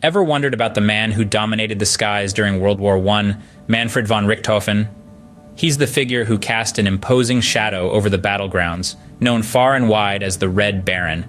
Ever wondered about the man who dominated the skies during World War I, Manfred von Richthofen? He's the figure who cast an imposing shadow over the battlegrounds, known far and wide as the Red Baron.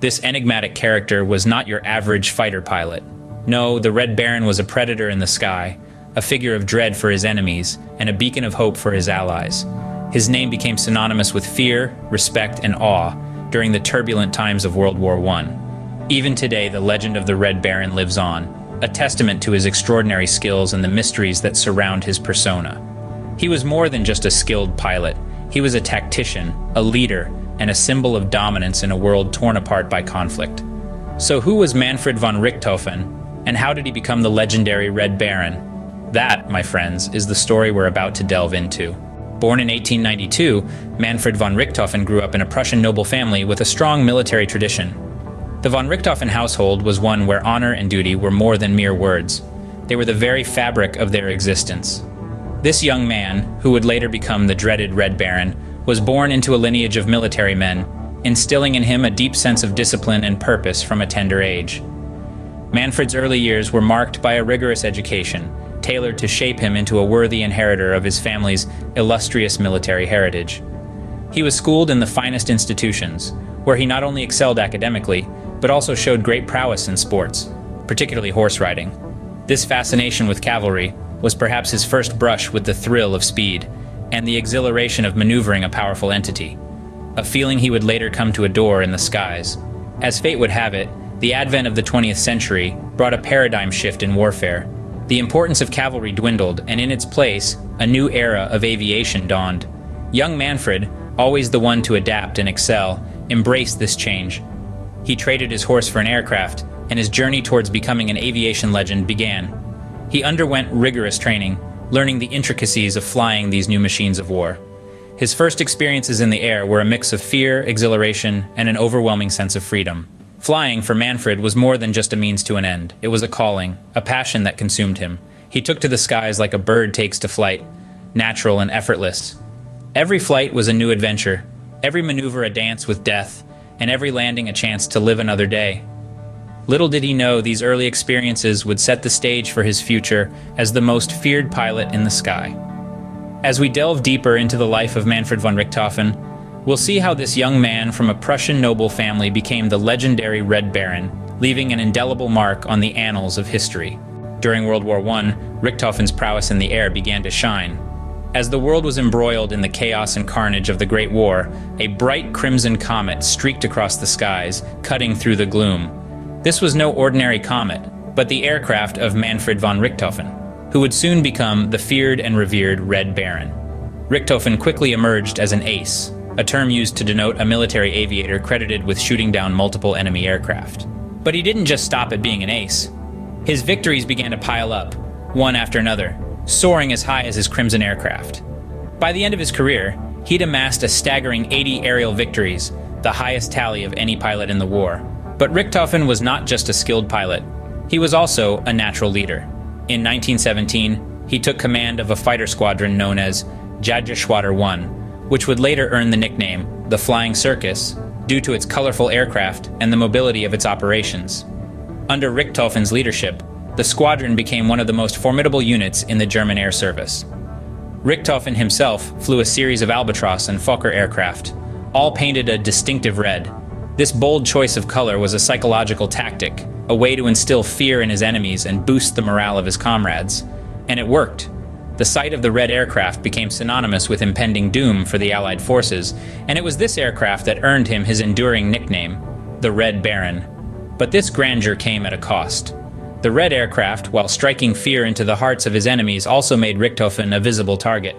This enigmatic character was not your average fighter pilot. No, the Red Baron was a predator in the sky, a figure of dread for his enemies, and a beacon of hope for his allies. His name became synonymous with fear, respect, and awe during the turbulent times of World War I. Even today, the legend of the Red Baron lives on, a testament to his extraordinary skills and the mysteries that surround his persona. He was more than just a skilled pilot. He was a tactician, a leader, and a symbol of dominance in a world torn apart by conflict. So who was Manfred von Richthofen, and how did he become the legendary Red Baron? That, my friends, is the story we're about to delve into. Born in 1892, Manfred von Richthofen grew up in a Prussian noble family with a strong military tradition. The von Richthofen household was one where honor and duty were more than mere words. They were the very fabric of their existence. This young man, who would later become the dreaded Red Baron, was born into a lineage of military men, instilling in him a deep sense of discipline and purpose from a tender age. Manfred's early years were marked by a rigorous education, tailored to shape him into a worthy inheritor of his family's illustrious military heritage. He was schooled in the finest institutions, where he not only excelled academically, but also showed great prowess in sports, particularly horse riding. This fascination with cavalry was perhaps his first brush with the thrill of speed and the exhilaration of maneuvering a powerful entity, a feeling he would later come to adore in the skies. As fate would have it, the advent of the 20th century brought a paradigm shift in warfare. The importance of cavalry dwindled, and in its place, a new era of aviation dawned. Young Manfred, always the one to adapt and excel, embraced this change. He traded his horse for an aircraft, and his journey towards becoming an aviation legend began. He underwent rigorous training, learning the intricacies of flying these new machines of war. His first experiences in the air were a mix of fear, exhilaration, and an overwhelming sense of freedom. Flying, for Manfred, was more than just a means to an end. It was a calling, a passion that consumed him. He took to the skies like a bird takes to flight, natural and effortless. Every flight was a new adventure, every maneuver a dance with death, and every landing a chance to live another day. Little did he know these early experiences would set the stage for his future as the most feared pilot in the sky. As we delve deeper into the life of Manfred von Richthofen, we'll see how this young man from a Prussian noble family became the legendary Red Baron, leaving an indelible mark on the annals of history. During World War I, Richthofen's prowess in the air began to shine. As the world was embroiled in the chaos and carnage of the Great War, a bright crimson comet streaked across the skies, cutting through the gloom. This was no ordinary comet, but the aircraft of Manfred von Richthofen, who would soon become the feared and revered Red Baron. Richthofen quickly emerged as an ace, a term used to denote a military aviator credited with shooting down multiple enemy aircraft. But he didn't just stop at being an ace. His victories began to pile up, one after another, soaring as high as his Crimson aircraft. By the end of his career, he'd amassed a staggering 80 aerial victories, the highest tally of any pilot in the war. But Richthofen was not just a skilled pilot. He was also a natural leader. In 1917, he took command of a fighter squadron known as Jagdgeschwader 1, which would later earn the nickname the Flying Circus due to its colorful aircraft and the mobility of its operations. Under Richthofen's leadership, the squadron became one of the most formidable units in the German air service. Richthofen himself flew a series of Albatros and Fokker aircraft, all painted a distinctive red. This bold choice of color was a psychological tactic, a way to instill fear in his enemies and boost the morale of his comrades. And it worked. The sight of the red aircraft became synonymous with impending doom for the Allied forces, and it was this aircraft that earned him his enduring nickname, the Red Baron. But this grandeur came at a cost. The red aircraft, while striking fear into the hearts of his enemies, also made Richthofen a visible target.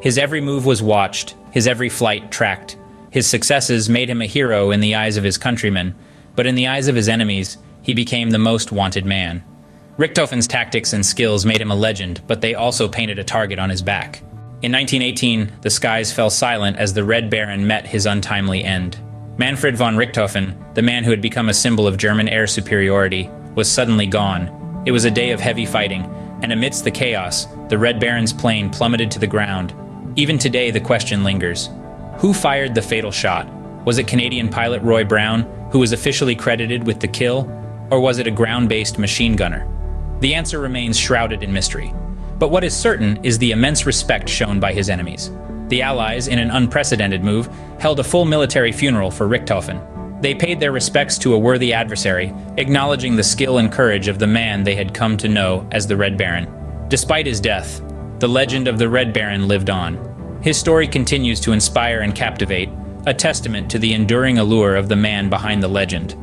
His every move was watched, his every flight tracked. His successes made him a hero in the eyes of his countrymen, but in the eyes of his enemies, he became the most wanted man. Richthofen's tactics and skills made him a legend, but they also painted a target on his back. In 1918, the skies fell silent as the Red Baron met his untimely end. Manfred von Richthofen, the man who had become a symbol of German air superiority, was suddenly gone. It was a day of heavy fighting, and amidst the chaos, the Red Baron's plane plummeted to the ground. Even today, the question lingers. Who fired the fatal shot? Was it Canadian pilot Roy Brown, who was officially credited with the kill? Or was it a ground-based machine gunner? The answer remains shrouded in mystery. But what is certain is the immense respect shown by his enemies. The Allies, in an unprecedented move, held a full military funeral for Richthofen. They paid their respects to a worthy adversary, acknowledging the skill and courage of the man they had come to know as the Red Baron. Despite his death, the legend of the Red Baron lived on. His story continues to inspire and captivate, a testament to the enduring allure of the man behind the legend.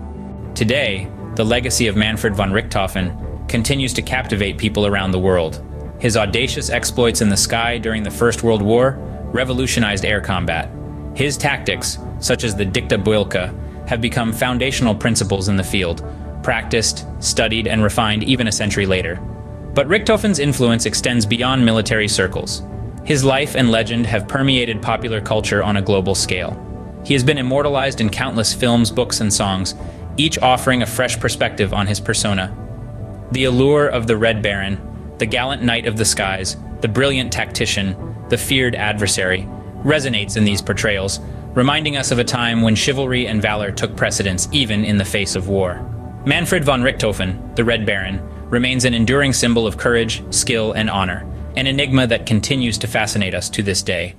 Today, the legacy of Manfred von Richthofen continues to captivate people around the world. His audacious exploits in the sky during the First World War revolutionized air combat. His tactics, such as the Dicta have become foundational principles in the field, practiced, studied, and refined even a century later. But Richthofen's influence extends beyond military circles. His life and legend have permeated popular culture on a global scale. He has been immortalized in countless films, books, and songs, each offering a fresh perspective on his persona. The allure of the Red Baron, the gallant knight of the skies, the brilliant tactician, the feared adversary, resonates in these portrayals, reminding us of a time when chivalry and valor took precedence even in the face of war. Manfred von Richthofen, the Red Baron, remains an enduring symbol of courage, skill, and honor, an enigma that continues to fascinate us to this day.